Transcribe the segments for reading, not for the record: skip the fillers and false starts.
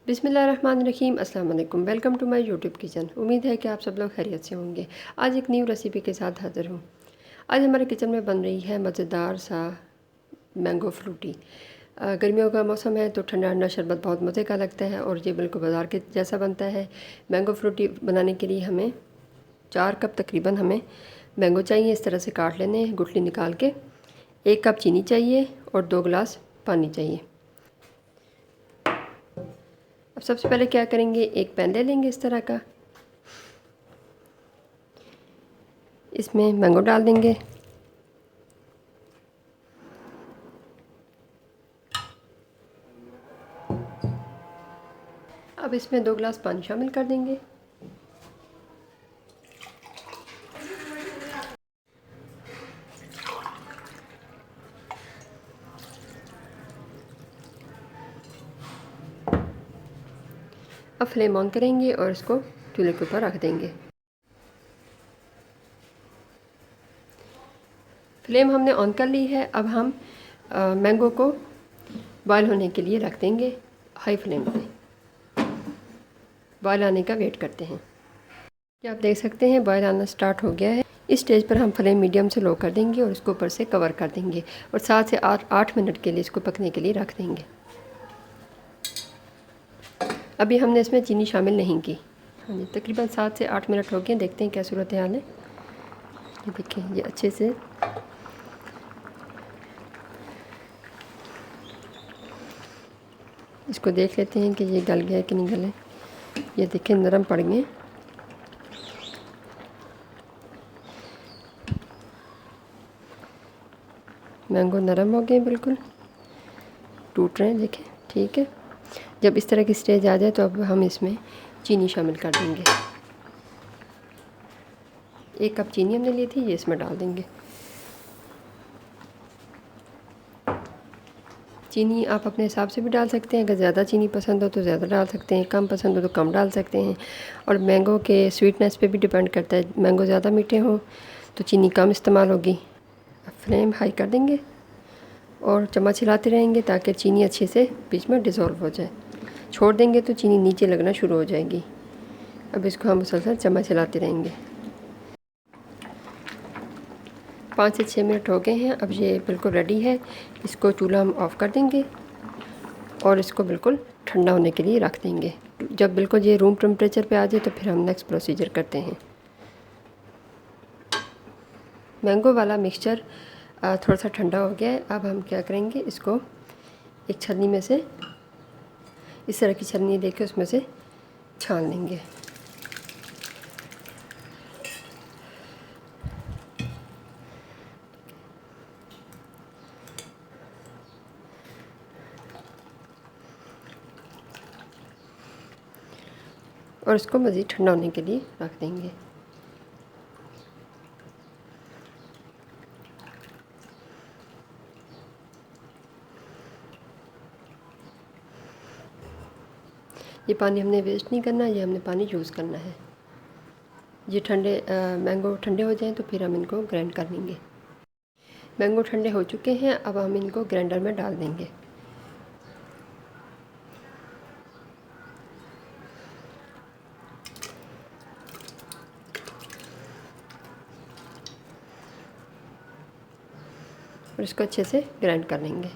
बिस्मिल्लाहिर्रहमानिर्रहीम। अस्सलाम वालेकुम। Welcome to my YouTube kitchen. उम्मीद है कि आप सब लोग खैरियत से होंगे। आज एक न्यू रेसिपी के साथ हाज़िर हूँ। आज हमारे किचन में बन रही है मज़ेदार सा मैंगो फ्रूटी। गर्मियों का मौसम है तो ठंडा ठंडा शरबत बहुत मज़े का लगता है और ये बिल्कुल बाज़ार के जैसा बनता है। मैंगो फ्रूटी बनाने के लिए हमें 4 कप तकरीबन हमें मैंगो चाहिए। इस तरह से काट लेने हैं गुठली निकाल के। 1 कप चीनी चाहिए और 2 गिलास पानी चाहिए। अब सबसे पहले क्या करेंगे, एक पैन ले लेंगे इस तरह का। इसमें मैंगो डाल देंगे। अब इसमें 2 गिलास पानी शामिल कर देंगे। अब फ्लेम ऑन करेंगे और इसको चूल्हे के ऊपर रख देंगे। फ्लेम हमने ऑन कर ली है। अब हम मैंगो को बॉयल होने के लिए रख देंगे हाई फ्लेम पे। बॉयल आने का वेट करते हैं। ये आप देख सकते हैं बॉयल आना स्टार्ट हो गया है। इस स्टेज पर हम फ्लेम मीडियम से लो कर देंगे और इसको ऊपर से कवर कर देंगे और 7 से 8 मिनट के लिए इसको पकने के लिए रख देंगे। अभी हमने इसमें चीनी शामिल नहीं की। हाँ जी, तकरीबन 7 से 8 मिनट हो गए। देखते हैं क्या सूरत हाल है। ये देखें, ये अच्छे से इसको देख लेते हैं कि ये गल गया है कि नहीं गले। ये देखें, नरम पड़ गए। मैंगो नरम हो गए, बिल्कुल टूट रहे हैं। देखें, ठीक है। जब इस तरह की स्टेज आ जाए तो अब हम इसमें चीनी शामिल कर देंगे। 1 कप चीनी हमने ली थी, ये इसमें डाल देंगे। चीनी आप अपने हिसाब से भी डाल सकते हैं। अगर ज़्यादा चीनी पसंद हो तो ज़्यादा डाल सकते हैं, कम पसंद हो तो कम डाल सकते हैं। और मैंगो के स्वीटनेस पे भी डिपेंड करता है। मैंगो ज़्यादा मीठे हों तो चीनी कम इस्तेमाल होगी। फ्लेम हाई कर देंगे और चम्मच हिलाते रहेंगे ताकि चीनी अच्छे से बीच में डिज़ोल्व हो जाए। छोड़ देंगे तो चीनी नीचे लगना शुरू हो जाएगी। अब इसको हम मुसलसल चम्मच हिलाते रहेंगे। 5 से 6 मिनट हो गए हैं। अब ये बिल्कुल रेडी है। इसको चूल्हा हम ऑफ़ कर देंगे और इसको बिल्कुल ठंडा होने के लिए रख देंगे। जब बिल्कुल ये रूम टेम्परेचर पे आ जाए तो फिर हम नेक्स्ट प्रोसीजर करते हैं। मैंगो वाला मिक्सचर थोड़ा सा ठंडा हो गया है। अब हम क्या करेंगे, इसको एक छन्नी में से, इस तरह की छन्नी लेके उसमें से छान लेंगे। और इसको मज़ीद ठंडा होने के लिए रख देंगे। ये पानी हमने वेस्ट नहीं करना, ये हमने पानी यूज़ करना है। ये ठंडे मैंगो ठंडे हो जाएं तो फिर हम इनको ग्राइंड कर लेंगे। मैंगो ठंडे हो चुके हैं। अब हम इनको ग्राइंडर में डाल देंगे। और इसको अच्छे से ग्राइंड कर लेंगे।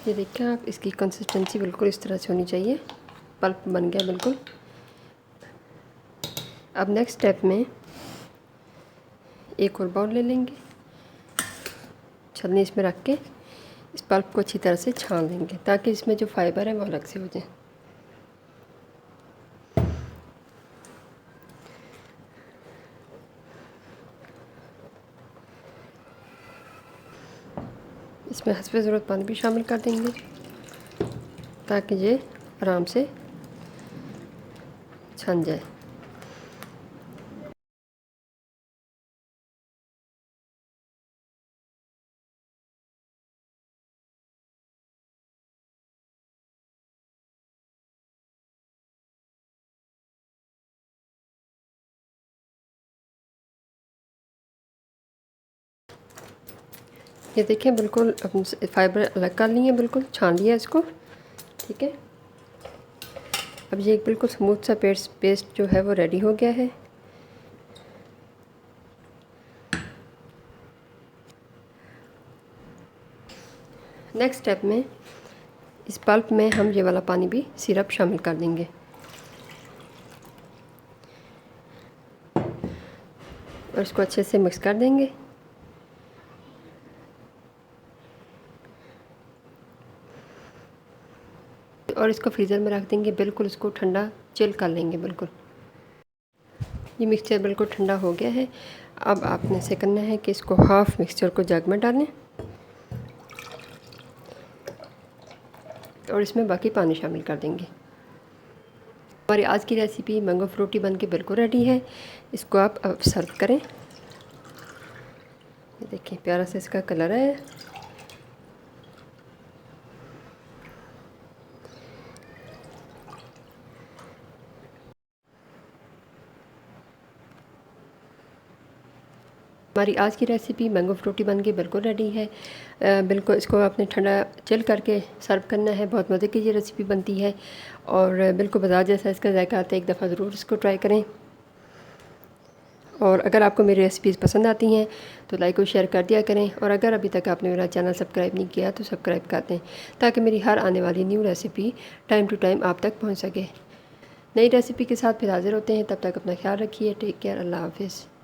ये देखिए आप, इसकी कंसिस्टेंसी बिल्कुल इस तरह से होनी चाहिए। पल्प बन गया बिल्कुल। अब नेक्स्ट स्टेप में एक और बाउल ले लेंगे। छलनी इसमें रख के इस पल्प को अच्छी तरह से छान लेंगे ताकि इसमें जो फाइबर है वो अलग से हो जाए। इसमें हस्बे ज़रूरत पानी भी शामिल कर देंगे ताकि ये आराम से छन जाए। ये देखें बिल्कुल फाइबर अलग कर लिए, बिल्कुल छान लिया इसको। ठीक है, अब ये एक बिल्कुल स्मूथ सा पेस्ट जो है वो रेडी हो गया है। नेक्स्ट स्टेप में इस पल्प में हम ये वाला पानी भी सिरप शामिल कर देंगे और इसको अच्छे से मिक्स कर देंगे। और इसको फ्रीज़र में रख देंगे, बिल्कुल इसको ठंडा चिल कर लेंगे बिल्कुल। ये मिक्सचर बिल्कुल ठंडा हो गया है। अब आपने से करना है कि इसको हाफ़ मिक्सचर को जग में डालें और इसमें बाकी पानी शामिल कर देंगे। हमारी आज की रेसिपी मैंगो फ्रूटी बन के बिल्कुल रेडी है। इसको आप अब सर्व करें। ये देखिए प्यारा सा इसका कलर है। हमारी आज की रेसिपी मैंगो फ्रूटी बन के बिल्कुल रेडी है। बिल्कुल इसको आपने ठंडा चिल करके सर्व करना है। बहुत मज़े की ये रेसिपी बनती है और बिल्कुल बाजार जैसा इसका जायका आता है। एक दफ़ा ज़रूर इसको ट्राई करें। और अगर आपको मेरी रेसिपीज़ पसंद आती हैं तो लाइक और शेयर कर दिया करें। और अगर अभी तक आपने मेरा चैनल सब्सक्राइब नहीं किया तो सब्सक्राइब कर दें, ताकि मेरी हर आने वाली new recipe time to time आप तक पहुँच सके। नई रेसिपी के साथ फिर हाज़िर होते हैं। तब तक अपना ख्याल रखिए। Take care. अल्लाह हाफिज़।